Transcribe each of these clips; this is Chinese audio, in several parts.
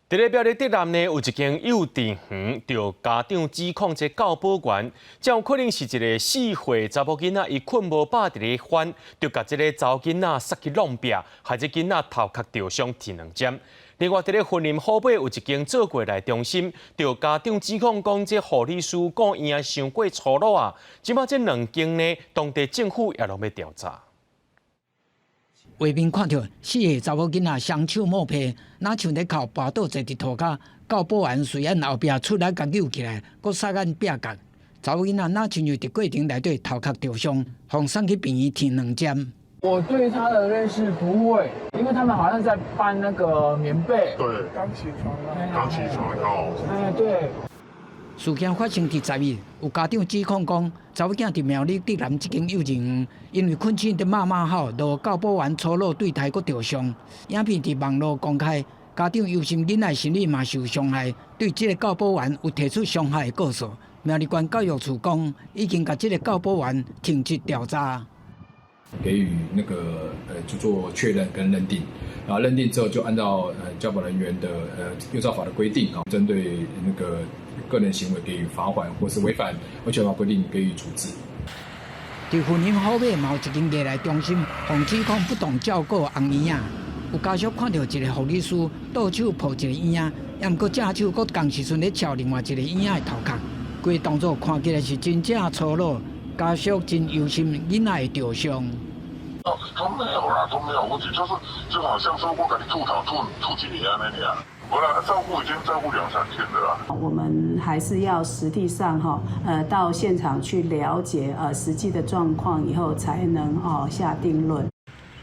伫咧表弟德南呢，有一间幼稚园，着家长指控这教保员，这有可能是一个4岁查某囡仔，伊困无饱伫咧翻，着甲这个查某囡仔塞去弄壁，害这囡仔头壳着伤2、2针。另外，伫咧云林虎尾有一间做过来中心，着家长指控讲，这护理师讲伊也伤过粗鲁啊。即马这2间呢，当地政府也拢要调查。画面看到4个查某囡仔双手摸皮，哪像咧哭跋倒坐伫涂骹。教保员随按后壁出来甲救起来，搁塞按壁角。查某囡仔哪像就伫过程内底头壳着伤，互送去病院添2针。我对他的认识不会，因为他们好像在搬那个棉被。对，刚起床哦。哎，对。事件发生伫10日，有家长指控讲，查某囝伫苗栗德南一间幼稚园，因为困醒伫骂吼，落教保员粗鲁对待，搁着伤。影片伫网络公开，家长忧心囡仔心理嘛受伤害，对这个教保员有提出伤害的告诉。苗栗县教育处讲，已经甲这个教保员停职调查。给予那个就做确认跟认定，啊，认定之后就按照教保人员的幼教法的规定啊，针对那个个人行为给予罚款，或是违反安全法规定给予处置。伫云林虎尾嘛有一间夜来中心，防指控不当照顾红婴仔，有家属看到一个护理师倒手抱一个婴仔，也毋过正手搁同时阵咧敲另外一个婴仔的头壳，规动作看起来是真正粗鲁。家属真忧心囡仔会着伤。哦，都没有啦，都没有问题，就好像说我给你吐痰吐几年那样。我来照顾已经照顾2、3天的啦。我们还是要实地上到现场去了解实际的状况以后，才能下定论。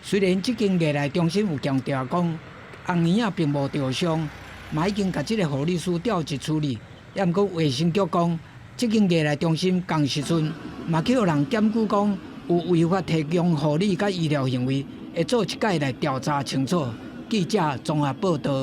虽然这间夜来中心有强调讲，红婴仔并无着伤，嘛已经甲这个护理师调集处理，也毋过卫生局讲。这间夜来中心同时阵，嘛去互人检举讲有违法提供护理甲医疗行为，会做一届来调查清楚。记者综合报道。